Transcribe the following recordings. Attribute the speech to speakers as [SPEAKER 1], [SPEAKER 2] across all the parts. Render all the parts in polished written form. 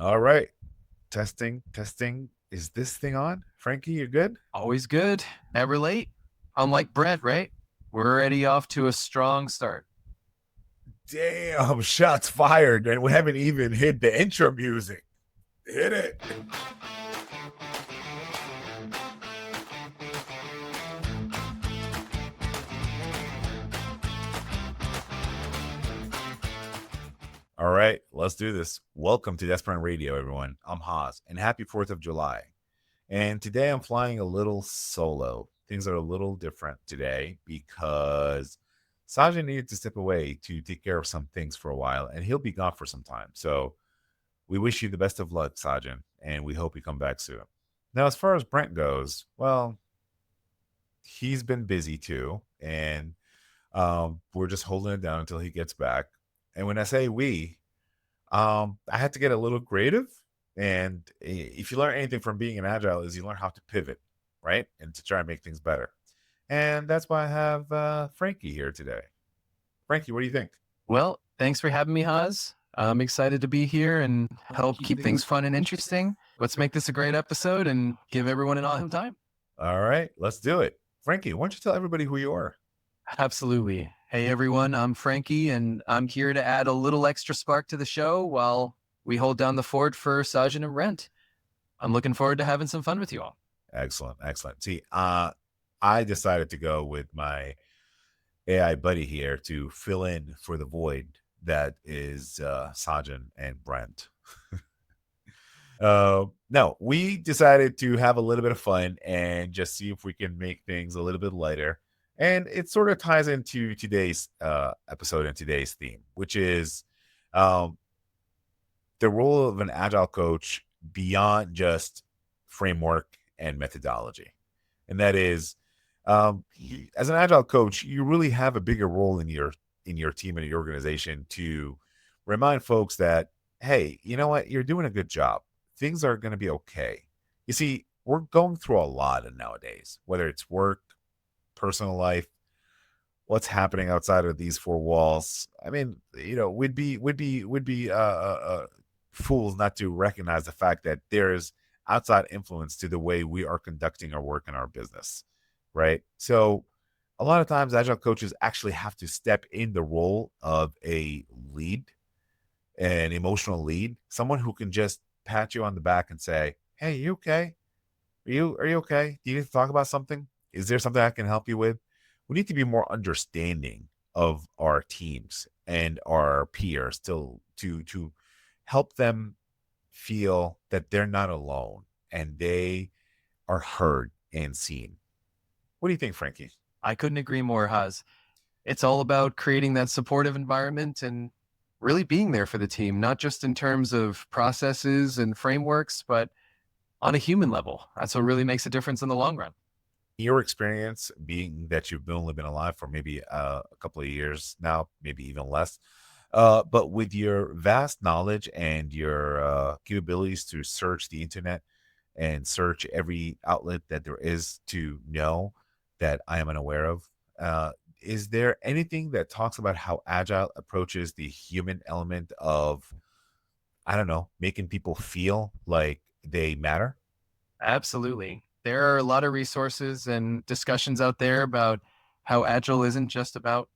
[SPEAKER 1] All right. Testing, testing. Is this thing on? Frankie, you good?
[SPEAKER 2] Always good, never late. Unlike Brent, right? We're already off to a strong start.
[SPEAKER 1] Damn, shots fired. And we haven't even hit the intro music. Hit it. All right, let's do this. Welcome to Desperate Radio, everyone. I'm Haas, and happy 4th of July. And today I'm flying a little solo. Things are a little different today because Sajin needed to step away to take care of some things for a while, and he'll be gone for some time. So we wish you the best of luck, Sajin, and we hope you come back soon. Now, as far as Brent goes, well, he's been busy too, and we're just holding it down until he gets back. And when I say we, I had to get a little creative. And if you learn anything from being an agile, is you learn how to pivot, right, and to try and make things better. And that's why I have Frankie here today. Frankie, what do you think?
[SPEAKER 2] Well, thanks for having me, Haas. I'm excited to be here and help keep things fun and interesting. Let's make this a great episode and give everyone an awesome time.
[SPEAKER 1] All right, let's do it. Frankie, why don't you tell everybody who you are?
[SPEAKER 2] Absolutely. Hey, everyone, I'm Frankie, and I'm here to add a little extra spark to the show while we hold down the fort for Sajin and Brent. I'm looking forward to having some fun with you all.
[SPEAKER 1] Excellent, excellent. See, I decided to go with my AI buddy here to fill in for the void that is Sajin and Brent. No, we decided to have a little bit of fun and just see if we can make things a little bit lighter. And it sort of ties into today's episode and today's theme, which is um, the role of an agile coach beyond just framework and methodology. And that is, as an agile coach, you really have a bigger role in your team and your organization to remind folks that, hey, you know what, you're doing a good job. Things are going to be okay. You see, we're going through a lot nowadays, whether it's work, personal life, what's happening outside of these four walls. I mean, would be fools not to recognize the fact that there is outside influence to the way we are conducting our work in our business, right? So a lot of times agile coaches actually have to step in the role of a lead, an emotional lead, someone who can just pat you on the back and say, "Hey, you okay? Are you okay? Do you need to talk about something? Is there something I can help you with?" We need to be more understanding of our teams and our peers to help them feel that they're not alone and they are heard and seen. What do you think, Frankie?
[SPEAKER 2] I couldn't agree more, Haas. It's all about creating that supportive environment and really being there for the team, not just in terms of processes and frameworks, but on a human level. That's what really makes a difference in the long run.
[SPEAKER 1] Your experience, being that you've only been alive for maybe a couple of years now, maybe even less, but with your vast knowledge and your capabilities to search the internet and search every outlet that there is to know that I am unaware of, is there anything that talks about how Agile approaches the human element of, I don't know, making people feel like they matter?
[SPEAKER 2] Absolutely. There are a lot of resources and discussions out there about how Agile isn't just about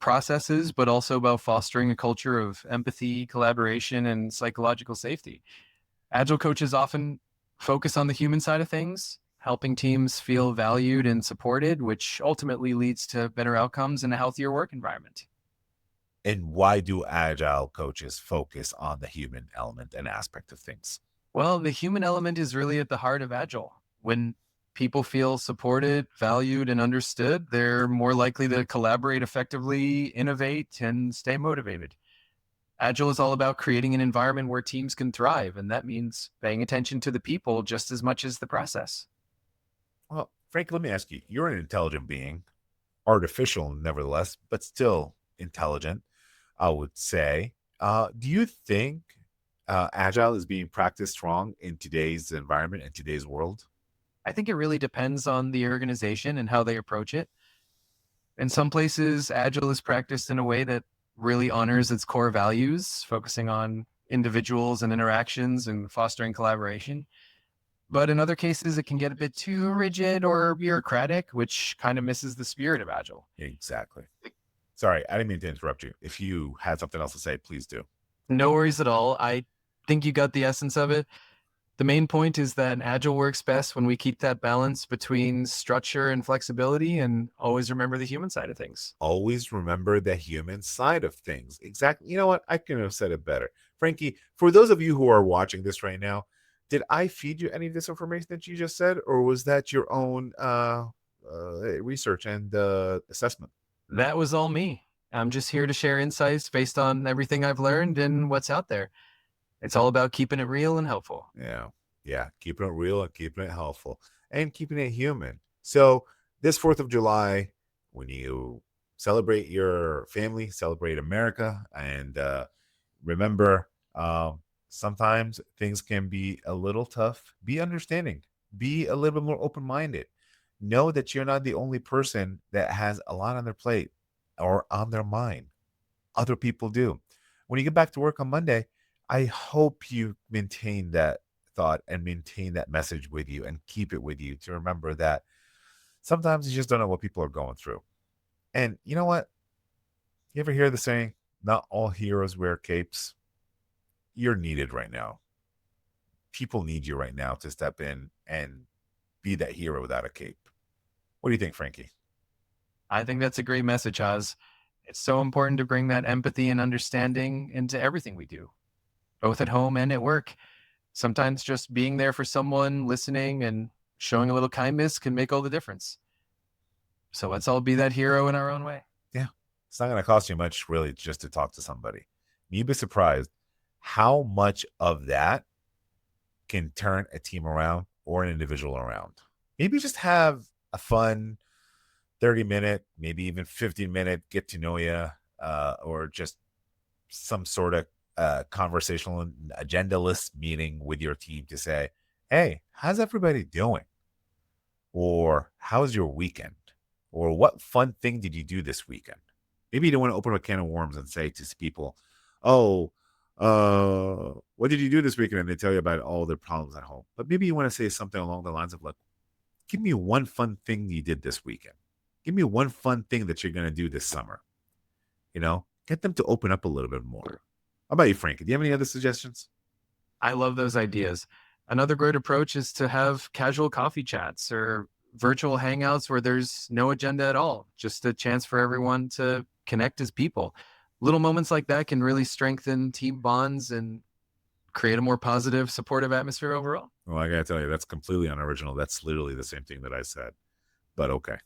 [SPEAKER 2] processes, but also about fostering a culture of empathy, collaboration, and psychological safety. Agile coaches often focus on the human side of things, helping teams feel valued and supported, which ultimately leads to better outcomes and a healthier work environment.
[SPEAKER 1] And why do Agile coaches focus on the human element and aspect of things?
[SPEAKER 2] Well, the human element is really at the heart of Agile. When people feel supported, valued, and understood, they're more likely to collaborate effectively, innovate, and stay motivated. Agile is all about creating an environment where teams can thrive, and that means paying attention to the people just as much as the process.
[SPEAKER 1] Well, Frank, let me ask you, you're an intelligent being, artificial nevertheless, but still intelligent, I would say. Do you think Agile is being practiced wrong in today's environment and today's world?
[SPEAKER 2] I think it really depends on the organization and how they approach it. In some places, Agile is practiced in a way that really honors its core values, focusing on individuals and interactions and fostering collaboration. But in other cases, it can get a bit too rigid or bureaucratic, which kind of misses the spirit of Agile.
[SPEAKER 1] Exactly. Sorry, I didn't mean to interrupt you. If you had something else to say, please do.
[SPEAKER 2] No worries at all. I think you got the essence of it. The main point is that Agile works best when we keep that balance between structure and flexibility and always remember the human side of things.
[SPEAKER 1] Always remember the human side of things. Exactly. You know what? I couldn't have said it better. Frankie, for those of you who are watching this right now, did I feed you any of this information that you just said, or was that your own research and assessment?
[SPEAKER 2] That was all me. I'm just here to share insights based on everything I've learned and what's out there. It's all about keeping it real and helpful.
[SPEAKER 1] Yeah. Yeah. Keeping it real and keeping it helpful and keeping it human. So, this 4th of July, when you celebrate your family, celebrate America, and remember, sometimes things can be a little tough. Be understanding, be a little bit more open minded. Know that you're not the only person that has a lot on their plate or on their mind. Other people do. When you get back to work on Monday, I hope you maintain that thought and maintain that message with you and keep it with you to remember that sometimes you just don't know what people are going through. And you know what? You ever hear the saying, not all heroes wear capes? You're needed right now. People need you right now to step in and be that hero without a cape. What do you think, Frankie?
[SPEAKER 2] I think that's a great message, Oz. It's so important to bring that empathy and understanding into everything we do, both at home and at work. Sometimes just being there for someone, listening, and showing a little kindness can make all the difference. So let's all be that hero in our own way.
[SPEAKER 1] Yeah. It's not going to cost you much, really, just to talk to somebody. You'd be surprised how much of that can turn a team around or an individual around. Maybe just have a fun 30-minute, maybe even 15-minute get to know you, or just some sort of conversational agenda list meeting with your team to say, hey, how's everybody doing? Or how's your weekend? Or what fun thing did you do this weekend? Maybe you don't want to open a can of worms and say to people, oh, what did you do this weekend? And they tell you about all their problems at home. But maybe you want to say something along the lines of, like, give me one fun thing you did this weekend. Give me one fun thing that you're going to do this summer. Get them to open up a little bit more. How about you, Frankie? Do you have any other suggestions?
[SPEAKER 2] I love those ideas. Another great approach is to have casual coffee chats or virtual hangouts where there's no agenda at all, just a chance for everyone to connect as people. Little moments like that can really strengthen team bonds and create a more positive, supportive atmosphere overall.
[SPEAKER 1] Well, I got to tell you, that's completely unoriginal. That's literally the same thing that I said. But okay.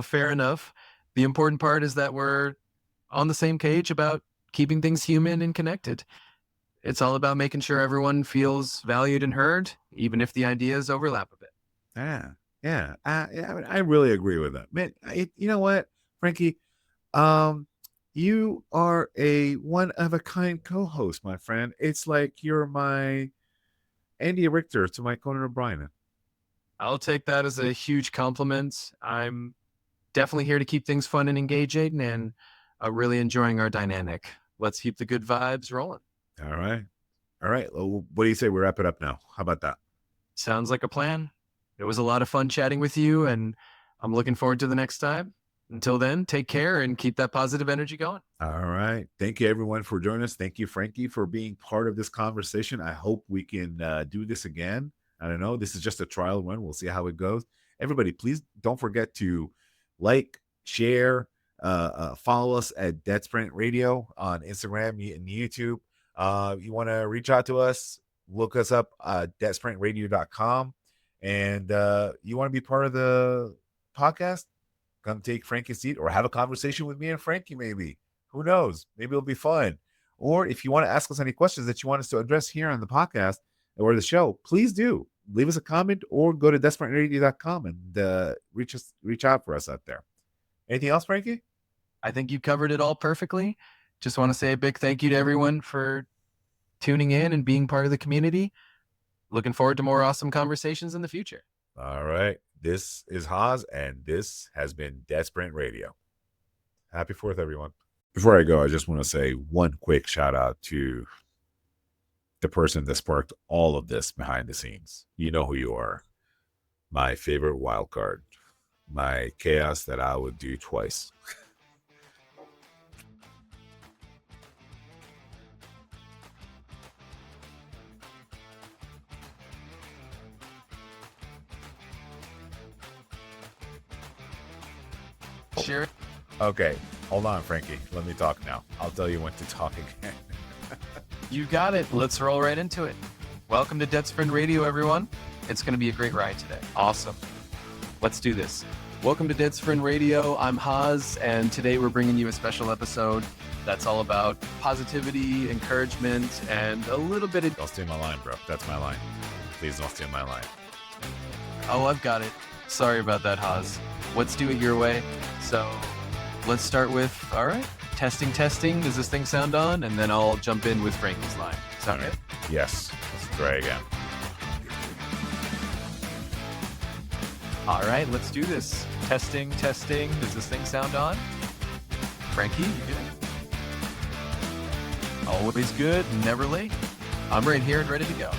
[SPEAKER 2] Fair enough. The important part is that we're on the same page about keeping things human and connected. It's all about making sure everyone feels valued and heard, even if the ideas overlap a bit.
[SPEAKER 1] Yeah. Yeah. I really agree with that. Man, you know what, Frankie? You are a one of a kind co-host, my friend. It's like you're my Andy Richter to my Conan O'Brien.
[SPEAKER 2] I'll take that as a huge compliment. I'm definitely here to keep things fun and engaging and really enjoying our dynamic. Let's keep the good vibes rolling.
[SPEAKER 1] All right. All right. Well, what do you say we wrap it up now? How about that?
[SPEAKER 2] Sounds like a plan. It was a lot of fun chatting with you, and I'm looking forward to the next time. Until then, take care and keep that positive energy going.
[SPEAKER 1] All right. Thank you, everyone, for joining us. Thank you, Frankie, for being part of this conversation. I hope we can do this again. I don't know. This is just a trial run. We'll see how it goes. Everybody, please don't forget to like, share, follow us at Dead Sprint Radio on Instagram and YouTube. You want to reach out to us, look us up at deadsprintradio.com. And you want to be part of the podcast? Come take Frankie's seat or have a conversation with me and Frankie, maybe. Who knows? Maybe it'll be fun. Or if you want to ask us any questions that you want us to address here on the podcast or the show, please do. Leave us a comment or go to desperateradio.com and reach out for us out there. Anything else, Frankie?
[SPEAKER 2] I think you covered it all perfectly. Just want to say a big thank you to everyone for tuning in and being part of the community. Looking forward to more awesome conversations in the future.
[SPEAKER 1] All right. This is Haas, and this has been Dead Sprint Radio. Happy 4th, everyone. Before I go, I just want to say one quick shout out to the person that sparked all of this behind the scenes. You know who you are. My favorite wild card. My chaos that I would do twice.
[SPEAKER 2] Sure.
[SPEAKER 1] Okay, hold on, Frankie. Let me talk now. I'll tell you when to talk again.
[SPEAKER 2] You got it. Let's roll right into it. Welcome to Dead Sprint Radio, everyone. It's going to be a great ride today. Awesome. Let's do this. Welcome to Dead Sprint Radio. I'm Haas, and today we're bringing you a special episode that's all about positivity, encouragement, and a little bit of...
[SPEAKER 1] Don't steal my line, bro. That's my line. Please don't steal my line.
[SPEAKER 2] Oh, I've got it. Sorry about that, Haas. Let's do it your way. So let's start with, all right, testing. Does this thing sound on? And then I'll jump in with Frankie's line. Sound good?
[SPEAKER 1] Yes. Let's try again.
[SPEAKER 2] All right, let's do this. Testing. Does this thing sound on? Frankie, you good? Always good, never late. I'm right here and ready to go.